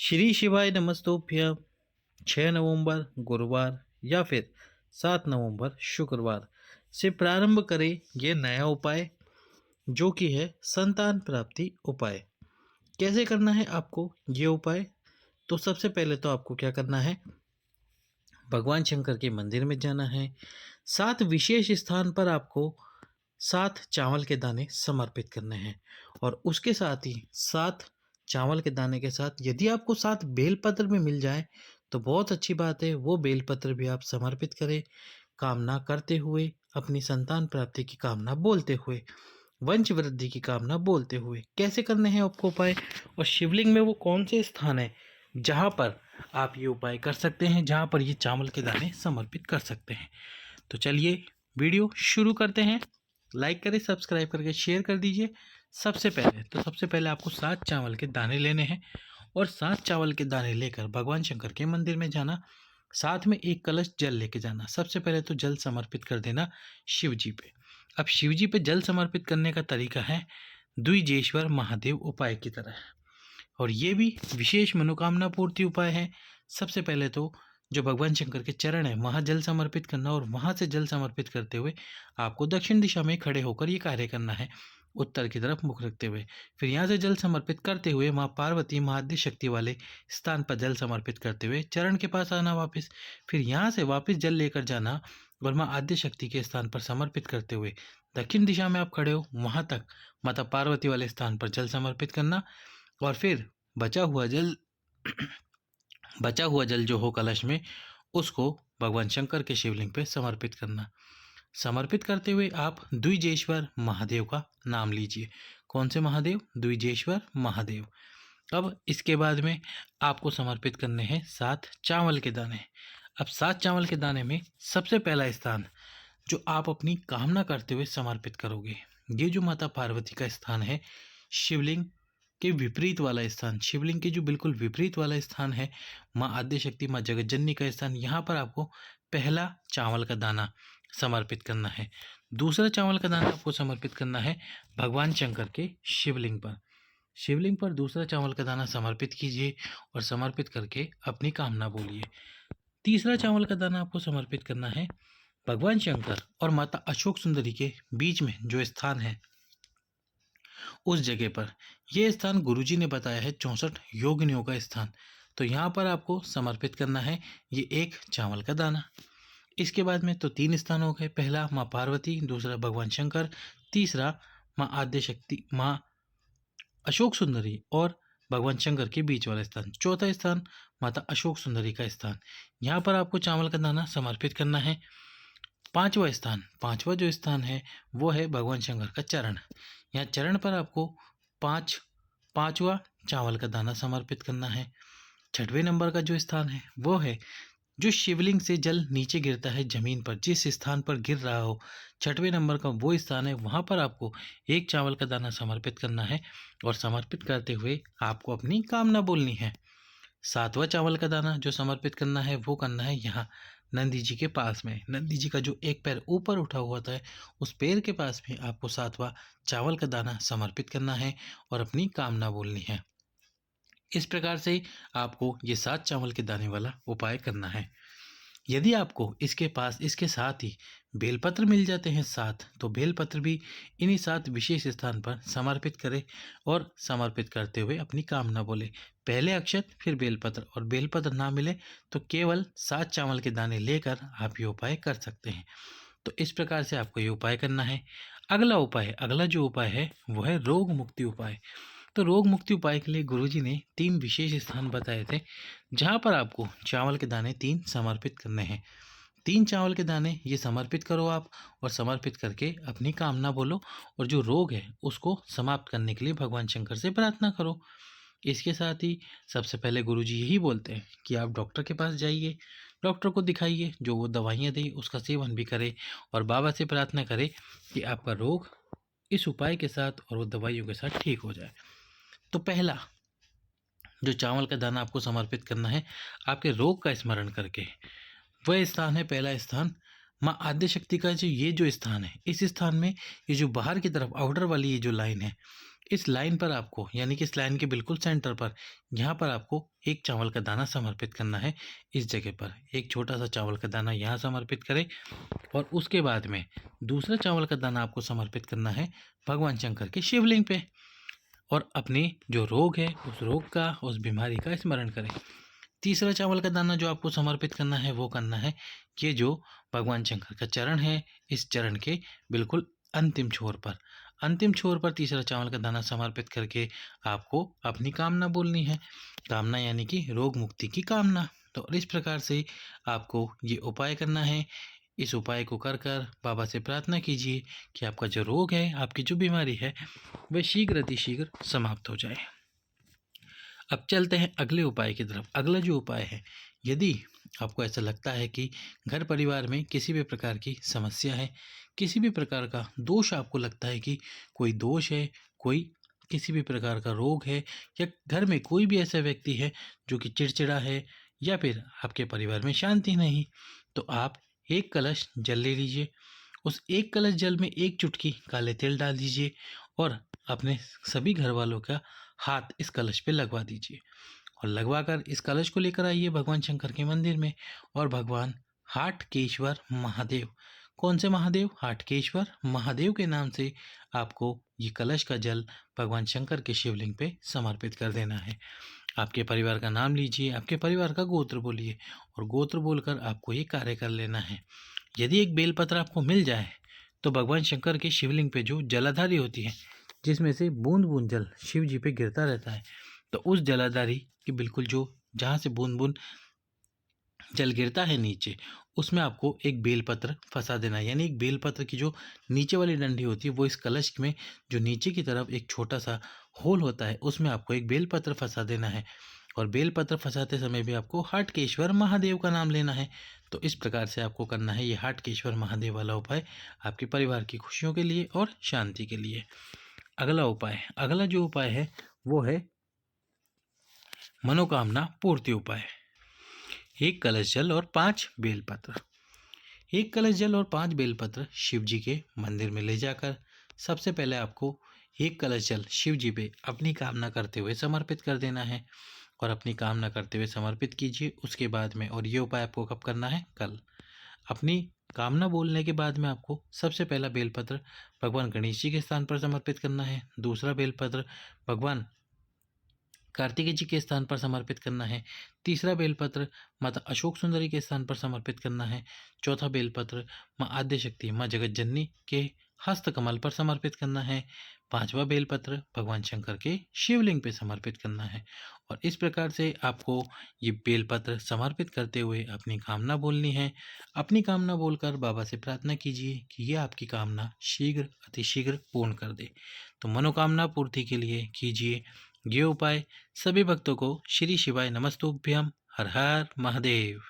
श्री शिवाय नमस्तोभ्यम। 6 नवंबर गुरुवार या फिर 7 नवंबर शुक्रवार से प्रारंभ करें ये नया उपाय, जो कि है संतान प्राप्ति उपाय। कैसे करना है आपको ये उपाय? तो सबसे पहले तो आपको क्या करना है, भगवान शंकर के मंदिर में जाना है। 7 विशेष स्थान पर आपको 7 चावल के दाने समर्पित करने हैं, और उसके साथ ही 7 चावल के दाने के साथ यदि आपको 7 बेलपत्र भी मिल जाए तो बहुत अच्छी बात है, वो बेलपत्र भी आप समर्पित करें, कामना करते हुए, अपनी संतान प्राप्ति की कामना बोलते हुए, वंश वृद्धि की कामना बोलते हुए। कैसे करने हैं आपको उपाय, और शिवलिंग में वो कौन से स्थान है जहाँ पर आप ये उपाय कर सकते हैं, जहाँ पर ये चावल के दाने समर्पित कर सकते हैं? तो चलिए वीडियो शुरू करते हैं। लाइक करें, सब्सक्राइब करके शेयर कर दीजिए। सबसे पहले आपको 7 चावल के दाने लेने हैं, और 7 चावल के दाने लेकर भगवान शंकर के मंदिर में जाना। साथ में एक कलश जल लेके जाना। सबसे पहले तो जल समर्पित कर देना शिव जी पे। अब शिव जी पे जल समर्पित करने का तरीका है द्विजेश्वर महादेव उपाय की तरह, और ये भी विशेष मनोकामना पूर्ति उपाय है। सबसे पहले तो जो भगवान शंकर के चरण है वहाँ जल समर्पित करना, और वहाँ से जल समर्पित करते हुए आपको दक्षिण दिशा में खड़े होकर ये कार्य करना है, उत्तर की तरफ मुख रखते हुए। फिर यहाँ से जल समर्पित करते हुए माँ पार्वती महाआद्य शक्ति वाले स्थान पर जल समर्पित करते हुए चरण के पास आना वापस। फिर यहाँ से वापस जल लेकर जाना, और माँ आद्य शक्ति के स्थान पर समर्पित करते हुए दक्षिण दिशा में आप खड़े हो वहाँ तक माता पार्वती वाले स्थान पर जल समर्पित करना, और फिर बचा हुआ जल बचा हुआ जल जो हो कलश में, उसको भगवान शंकर के शिवलिंग पे समर्पित करना। समर्पित करते हुए आप द्विजेश्वर महादेव का नाम लीजिए। कौन से महादेव? द्विजेश्वर महादेव। अब इसके बाद में आपको समर्पित करने हैं 7 चावल के दाने। अब 7 चावल के दाने में सबसे पहला स्थान जो आप अपनी कामना करते हुए समर्पित करोगे, ये जो माता पार्वती का स्थान है, शिवलिंग के विपरीत वाला स्थान, शिवलिंग के जो बिल्कुल विपरीत वाला स्थान है, माँ आद्य शक्ति, माँ जगतजननी का स्थान, यहाँ पर आपको पहला चावल का दाना समर्पित करना है। दूसरा चावल का दाना आपको समर्पित करना है भगवान शंकर के शिवलिंग पर। शिवलिंग पर दूसरा चावल का दाना समर्पित कीजिए, और समर्पित करके अपनी कामना बोलिए। तीसरा चावल का दाना आपको समर्पित करना है भगवान शंकर और माता अशोक सुंदरी के बीच में जो स्थान है, उस जगह पर। यह स्थान गुरुजी ने बताया है 64 योगिनियों का स्थान। तो यहाँ पर आपको समर्पित करना है ये एक चावल का दाना। इसके बाद में तो 3 स्थान हो गए। पहला माँ पार्वती, दूसरा भगवान शंकर, तीसरा माँ आद्य शक्ति, माँ अशोक सुंदरी और भगवान शंकर के बीच वाला स्थान। चौथा स्थान माता अशोक सुंदरी का स्थान। यहाँ पर आपको चावल का दाना समर्पित करना है। पांचवा जो स्थान है वो है भगवान शंकर का चरण। यहाँ चरण पर आपको पांचवा चावल का दाना समर्पित करना है। छठवें नंबर का जो स्थान है वो है जो शिवलिंग से जल नीचे गिरता है जमीन पर, जिस स्थान पर गिर रहा हो, छठवें नंबर का वो स्थान है, वहाँ पर आपको एक चावल का दाना समर्पित करना है, और समर्पित करते हुए आपको अपनी कामना बोलनी है। 7वां चावल का दाना जो समर्पित करना है वो करना है यहाँ नंदी जी के पास में। नंदी जी का जो एक पैर ऊपर उठा हुआ था, उस पैर के पास में आपको 7वां चावल का दाना समर्पित करना है, और अपनी कामना बोलनी है। इस प्रकार से आपको ये 7 चावल के दाने वाला उपाय करना है। यदि आपको इसके साथ ही बेलपत्र मिल जाते हैं 7, तो बेलपत्र भी इन्हीं 7 विशेष स्थान पर समर्पित करें, और समर्पित करते हुए अपनी कामना बोले। पहले अक्षत, फिर बेलपत्र, और बेलपत्र ना मिले तो केवल 7 चावल के दाने लेकर आप ये उपाय कर सकते हैं। तो इस प्रकार से आपको ये उपाय करना है। अगला जो उपाय है वो है रोग मुक्ति उपाय। तो रोग मुक्ति उपाय के लिए गुरुजी ने 3 विशेष स्थान बताए थे, जहाँ पर आपको चावल के दाने 3 समर्पित करने हैं। 3 चावल के दाने ये समर्पित करो आप, और समर्पित करके अपनी कामना बोलो, और जो रोग है उसको समाप्त करने के लिए भगवान शंकर से प्रार्थना करो। इसके साथ ही सबसे पहले गुरुजी यही बोलते हैं कि आप डॉक्टर के पास जाइए, डॉक्टर को दिखाइए, जो वो दवाइयाँ दे उसका सेवन भी करें, और बाबा से प्रार्थना करें कि आपका रोग इस उपाय के साथ और वो दवाइयों के साथ ठीक हो जाए। तो पहला जो चावल का दाना आपको समर्पित करना है आपके रोग का स्मरण करके, वह स्थान है, पहला स्थान माँ आद्य शक्ति का जो स्थान है, इस स्थान में ये जो बाहर की तरफ आउटर वाली ये जो लाइन है, इस लाइन पर आपको, यानी कि इस लाइन के बिल्कुल सेंटर पर, यहाँ पर आपको एक चावल का दाना समर्पित करना है। इस जगह पर एक छोटा सा चावल का दाना यहाँ समर्पित करें और उसके बाद में दूसरा चावल का दाना आपको समर्पित करना है भगवान शंकर के शिवलिंग पे, और अपनी जो रोग है उस रोग का, उस बीमारी का स्मरण करें। तीसरा चावल का दाना जो आपको समर्पित करना है वो करना है कि जो भगवान शंकर का चरण है, इस चरण के बिल्कुल अंतिम छोर पर तीसरा चावल का दाना समर्पित करके आपको अपनी कामना बोलनी है। कामना यानी कि रोग मुक्ति की कामना। तो इस प्रकार से आपको ये उपाय करना है। इस उपाय को कर कर बाबा से प्रार्थना कीजिए कि आपका जो रोग है, आपकी जो बीमारी है, वह शीघ्र अतिशीघ्र समाप्त हो जाए। अब चलते हैं अगले उपाय की तरफ। अगला जो उपाय है, यदि आपको ऐसा लगता है कि घर परिवार में किसी भी प्रकार की समस्या है, किसी भी प्रकार का दोष आपको लगता है कि कोई दोष है, कोई किसी भी प्रकार का रोग है, या घर में कोई भी ऐसा व्यक्ति है जो कि चिड़चिड़ा है, या फिर आपके परिवार में शांति नहीं, तो आप एक कलश जल ले लीजिए। उस एक कलश जल में एक चुटकी काले तिल डाल दीजिए और अपने सभी घर वालों का हाथ इस कलश पे लगवा दीजिए, और लगवाकर इस कलश को लेकर आइए भगवान शंकर के मंदिर में। और भगवान हाटकेश्वर महादेव, कौन से महादेव? हाटकेश्वर महादेव के नाम से आपको ये कलश का जल भगवान शंकर के शिवलिंग पे समर्पित कर देना है। आपके परिवार का नाम लीजिए, आपके परिवार का गोत्र बोलिए, और गोत्र बोलकर आपको ये कार्य कर लेना है। यदि एक बेलपत्र आपको मिल जाए तो भगवान शंकर के शिवलिंग पे जो जलाधारी होती है, जिसमें से बूंद बूंद जल शिव जी पे गिरता रहता है, तो उस जलाधारी की बिल्कुल जो जहाँ से बूंद बूंद जल गिरता है नीचे, उसमें आपको एक बेलपत्र फंसा देना है। यानी एक बेलपत्र की जो नीचे वाली डंडी होती है, वो इस कलश में जो नीचे की तरफ एक छोटा सा होल होता है, उसमें आपको एक बेलपत्र फंसा देना है। और बेलपत्र फंसाते समय भी आपको हाटकेश्वर महादेव का नाम लेना है। तो इस प्रकार से आपको करना है ये हाटकेश्वर महादेव वाला उपाय, आपके परिवार की खुशियों के लिए और शांति के लिए। अगला जो उपाय है वो है मनोकामना पूर्ति उपाय। एक कलश जल और 5 बेलपत्र। एक कलश जल और 5 बेलपत्र शिव जी के मंदिर में ले जाकर सबसे पहले आपको एक कलश जल शिव जी पे अपनी कामना करते हुए समर्पित कर देना है, और अपनी कामना करते हुए समर्पित कीजिए। उसके बाद में, और ये उपाय आपको कब करना है? कल। अपनी कामना बोलने के बाद में आपको सबसे पहला बेलपत्र भगवान गणेश जी के स्थान पर समर्पित करना है, दूसरा बेलपत्र भगवान कार्तिकेय जी के स्थान पर समर्पित करना है, तीसरा बेलपत्र माता अशोक सुंदरी के स्थान पर समर्पित करना है, चौथा बेलपत्र माँ आद्य शक्ति माँ जगत जननी के हस्त कमल पर समर्पित करना है, पांचवा बेलपत्र भगवान शंकर के शिवलिंग पे समर्पित करना है। और इस प्रकार से आपको ये बेलपत्र समर्पित करते हुए अपनी कामना बोलनी है। अपनी कामना बोलकर बाबा से प्रार्थना कीजिए कि ये आपकी कामना शीघ्र अतिशीघ्र पूर्ण कर दे। तो मनोकामना पूर्ति के लिए कीजिए ये उपाय। सभी भक्तों को श्री शिवाय नमस्तुभ्यम। हर हर महादेव।